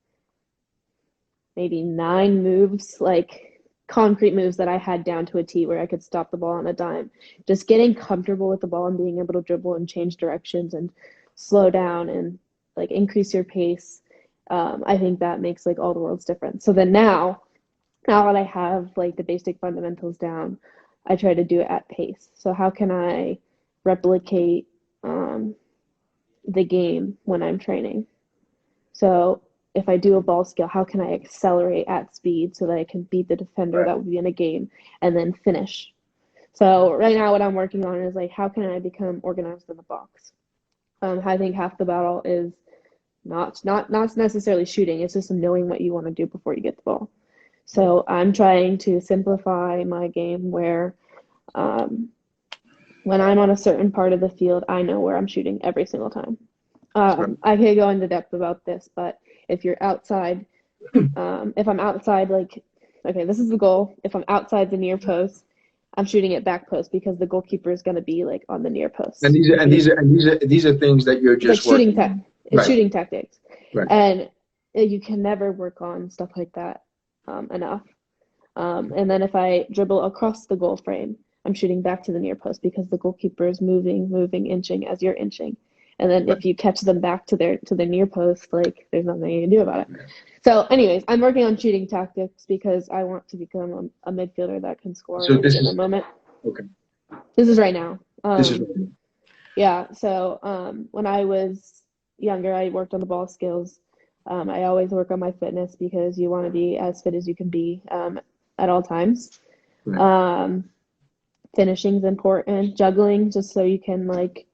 maybe 9 moves, like concrete moves that I had down to a T where I could stop the ball on a dime. Just getting comfortable with the ball and being able to dribble and change directions and slow down and like increase your pace. I think that makes like all the world's difference. So then now that I have like the basic fundamentals down, I try to do it at pace. So how can I replicate the game when I'm training? So if I do a ball skill, how can I accelerate at speed so that I can beat the defender Right. that would be in a game and then finish? So right now what I'm working on is like how can I become organized in the box? I think half the battle is not necessarily shooting, it's just knowing what you want to do before you get the ball. So I'm trying to simplify my game where when I'm on a certain part of the field, I know where I'm shooting every single time. Right. I could go into depth about this, but if you're outside, if I'm outside, like, okay, this is the goal. If I'm outside the near post, I'm shooting it back post because the goalkeeper is going to be like on the near And post. these are things that you're It's like just working on. it's Right. shooting tactics, Right. and you can never work on stuff like that enough. And then if I dribble across the goal frame, I'm shooting back to the near post because the goalkeeper is moving, inching as you're inching. And then Right. if you catch them back to the near post, like there's nothing you can do about it. So, anyways, I'm working on shooting tactics because I want to become a midfielder that can score So in any this given is moment. okay. This is right now. This is Yeah. So when I was younger, I worked on the ball skills. I always work on my fitness because you want to be as fit as you can be at all times. right. Um, finishing is important. Juggling just so you can like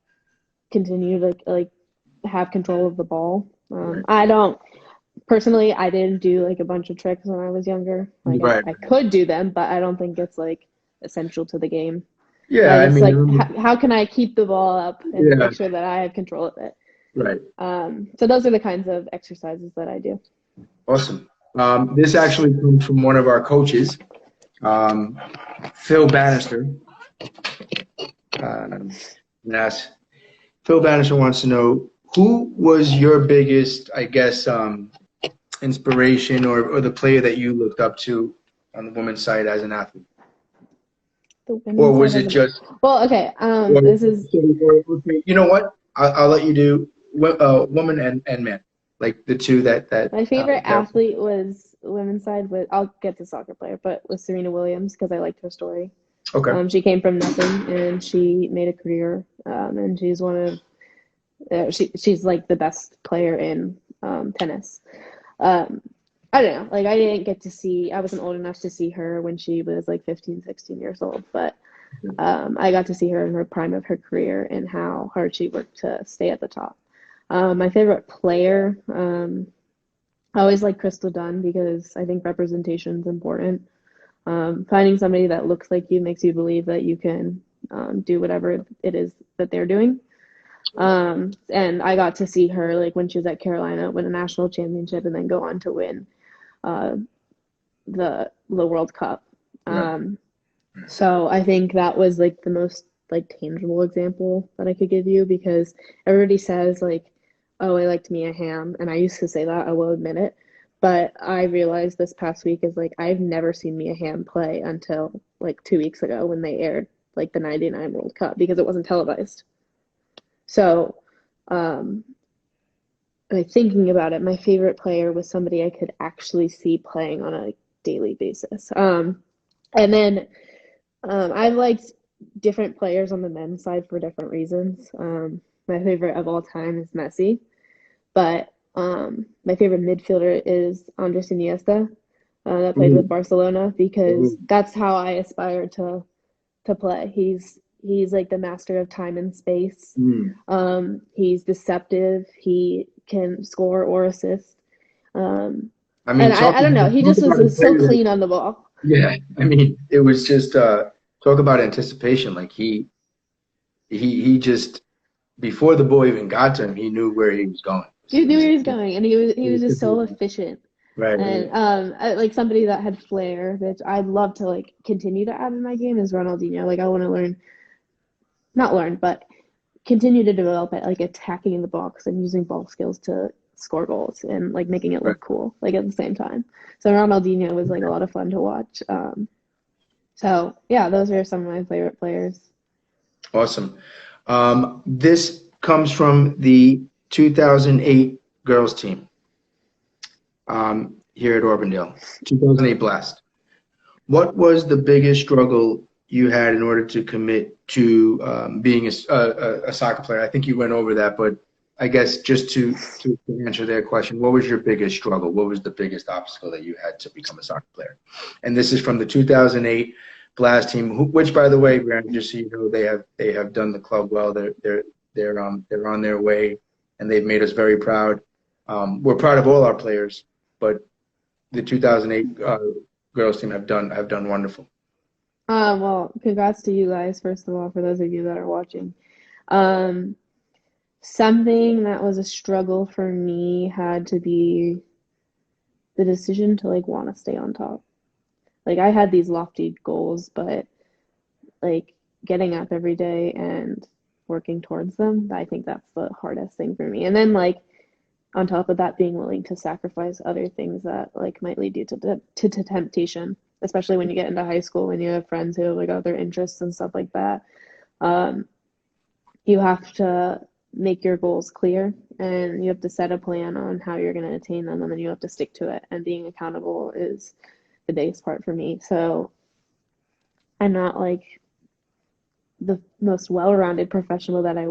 continue to like have control of the ball. Right. I don't personally. I didn't do like a bunch of tricks when I was younger. Like Right. I could do them, but I don't think it's like essential to the game. Yeah. I I just like mean, how can I keep the ball up and yeah. make sure that I have control of it. Right. So those are the kinds of exercises that I do. Awesome. This actually comes from one of our coaches, um, Phil Bannister. Yes. Phil Bannister wants to know, who was your biggest, I guess, inspiration or the player that you looked up to on the women's side as an athlete? The Or women's was side it of the just, well, okay. or, This is you know what? I'll let you do woman and man, like the two my favorite that athlete was women's side. With I'll get to soccer player, but with Serena Williams because I liked her story. okay. She came from nothing and she made a career. And she's one of she's like the best player in tennis. Um, I don't know. Like I didn't get to see. I wasn't old enough to see her when she was like 15, 16 years old, but I got to see her in her prime of her career and how hard she worked to stay at the top. My favorite player, I always like Crystal Dunn because I think representation is important. Finding somebody that looks like you makes you believe that you can do whatever it is that they're doing. And I got to see her like when she was at Carolina win a national championship and then go on to win uh, the World Cup. Yeah. So I think that was like the most like tangible example that I could give you because everybody says like, oh, I liked Mia Hamm, and I used to say that, I will admit it. But I realized this past week is like I've never seen Mia Hamm play until like 2 weeks ago when they aired like the '99 World Cup because it wasn't televised. So, um, like thinking about it, my favorite player was somebody I could actually see playing on a daily basis. And then I've liked different players on the men's side for different reasons. My favorite of all time is Messi, but my favorite midfielder is Andres Iniesta, that played with Mhm. Barcelona, because Mhm. that's how I aspire to play. He's like the master of time and space. Mhm. He's deceptive. He can score or assist. Um, I and mean, I don't know. He talk just about a was so player. clean on the ball. Yeah, I mean, it was just talk about anticipation. Like he just before the ball even got to him, he knew where he was going. He It knew was, where he was going, and he was just so right, efficient. right. And like somebody that had flair, which I'd love to like continue to add in my game is Ronaldinho. Like I want to learn, not learn, but continue to develop it, like attacking in the box and using ball skills to score goals and like making it Right. look cool, like at the same time. So Ronaldinho was like a lot of fun to watch. So yeah, those are some of my favorite players. Awesome. This comes from the 2008 girls team here at Auburndale, 2008 Blast. What was the biggest struggle you had in order to commit to being a soccer player? I think you went over that, but I guess just to answer their question, what was your biggest struggle? What was the biggest obstacle that you had to become a soccer player? And this is from the 2008 Blast team, which, by the way, Brianna, just so you know, they have done the club well. They're on their way, and they've made us very proud. We're proud of all our players, but the 2008 girls team have done wonderful. Well, congrats to you guys, first of all, for those of you that are watching. Um, Something that was a struggle for me had to be the decision to like want to stay on top. Like I had these lofty goals, but like getting up every day and working towards them, I think that's the hardest thing for me. And then like on top of that, being willing to sacrifice other things that like might lead you to temptation, especially when you get into high school when you have friends who have like other interests and stuff like that. Um, you have to make your goals clear and you have to set a plan on how you're going to attain them and then you have to stick to it. And being accountable is the biggest part for me. So I'm not like the most well-rounded professional that I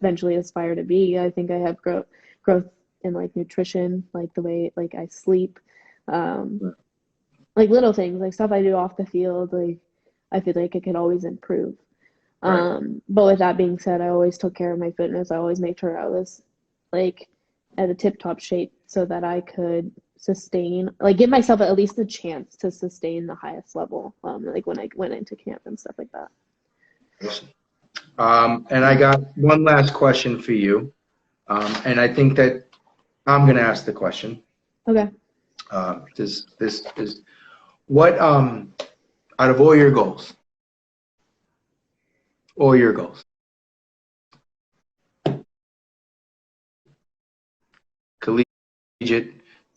eventually aspire to be. I think I have growth in like nutrition, like the way like I sleep, um, like little things, like stuff I do off the field. Like I feel like it could always improve. Right. But with that being said, I always took care of my fitness. I always made sure I was like at a tip-top shape so that I could sustain, like give myself at least a chance to sustain the highest level, like when I went into camp and stuff like that. Awesome. And I got one last question for you. And I think that I'm going to ask the question. Okay. This is what out of all your goals, collegiate,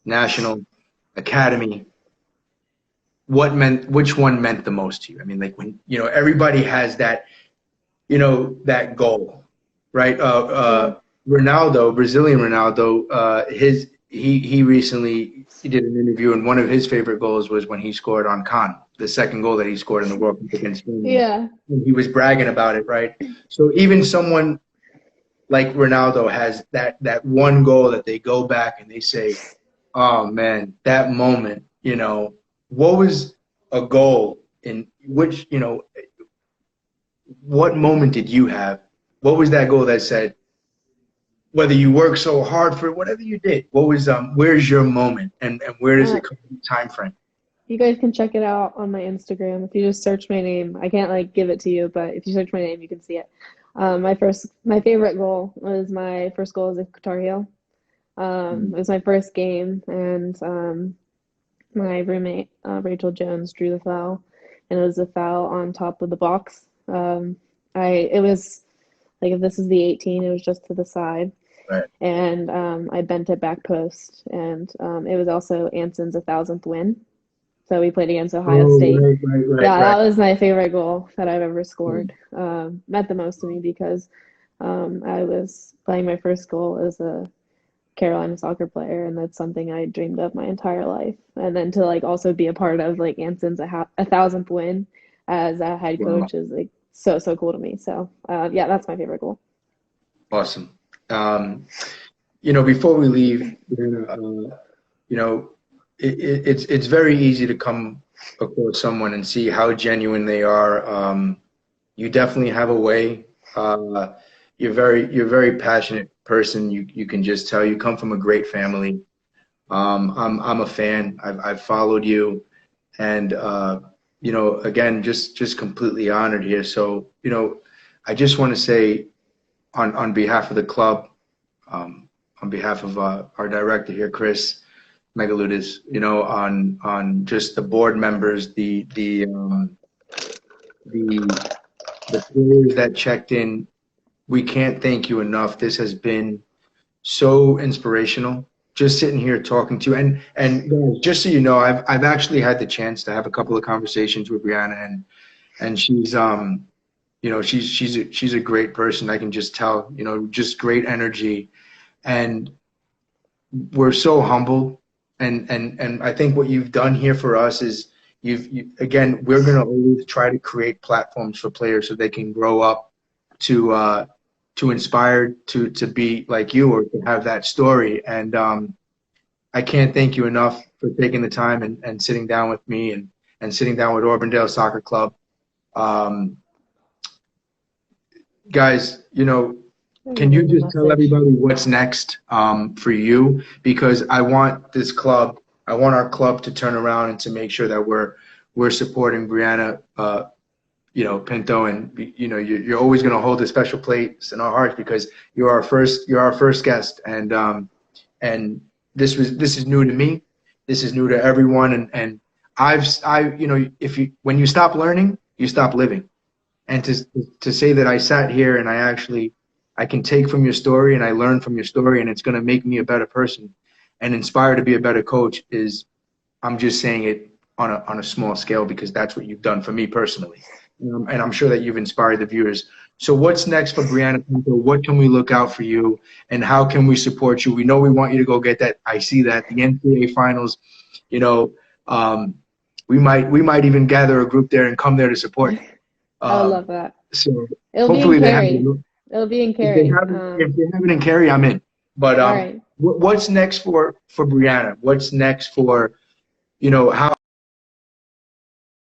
national, academy, which one meant the most to you? I mean, like when everybody has that that goal, right? Yeah. Ronaldo, Brazilian Ronaldo, he recently he did an interview, and one of his favorite goals was when he scored on Cannes, the second goal that he scored in the World Cup against Spain. Yeah. And he was bragging about it, right? So even someone like Ronaldo has that one goal that they go back and they say, Oh man, that moment, what was a goal in which, what moment did you have? What was that goal that said, whether you work so hard for it, whatever you did, what was where's your moment and where does Uh, it come in time frame? you guys can check it out on my Instagram. If you just search my name, I can't like give it to you, but if you search my name, you can see it. My favorite goal was my first goal as a Guitar Heel. It was my first game, and my roommate Rachel Jones drew the foul, and it was a foul on top of the box. It was like if this is the 18, it was just to the side, Right. and I bent it back post, and it was also Anson's 1,000th win. So we played against Ohio Oh, State. right, right, right, Yeah, right. that was my favorite goal that I've ever Mm. scored. Meant the most to me because I was playing my first goal as a Carolina soccer player, and that's something I dreamed of my entire life. And then to like also be a part of like Anson's 1,000th win as a head Wow. coach is like so cool to me. So yeah, that's my favorite goal. Awesome. Um, before we leave, you know, it's very easy to come across someone and see how genuine they are. You definitely have a way. Uh, you're very passionate person. You can just tell you come from a great family. I'm a fan. I've followed you, and again, just completely honored here. So, I just want to say on behalf of the club, um, on behalf of our director here, Chris Megaludis, on just the board members, the the players that checked in. We can't thank you enough. This has been so inspirational. Just sitting here talking to you, and guys, just so you know, I've actually had the chance to have a couple of conversations with Brianna, and she's she's a great person. I can just tell, just great energy, and we're so humble. And I think what you've done here for us is again, we're going to always try to create platforms for players so they can grow up to inspire to be like you or to have that story. And I can't thank you enough for taking the time and sitting down with me and sitting down with Auburndale Soccer Club. Um, guys, can you The just tell message. everybody what's next for you? Because I want our club to turn around and to make sure that we're supporting Brianna, Pinto, and you're always going to hold a special place in our hearts because you're our first guest, and this is new to me, this is new to everyone, and if when you stop learning, you stop living. And to say that I sat here and I can take from your story and I learn from your story and it's going to make me a better person and inspire to be a better coach is I'm just saying it on a small scale because that's what you've done for me personally, and I'm sure that you've inspired the viewers. So what's next for Brianna Pinto? What can we look out for you, and how can we support you? We know we want you to go get that. I see that the NCAA finals. You know, um, we might even gather a group there and come there to support you. I would Um, love that. so It'll be in hopefully they have Cary. it. It'll be in If they Cary. haven't, if they haven't in Cary, I'm in. But All right. what's next for Brianna? What's next for how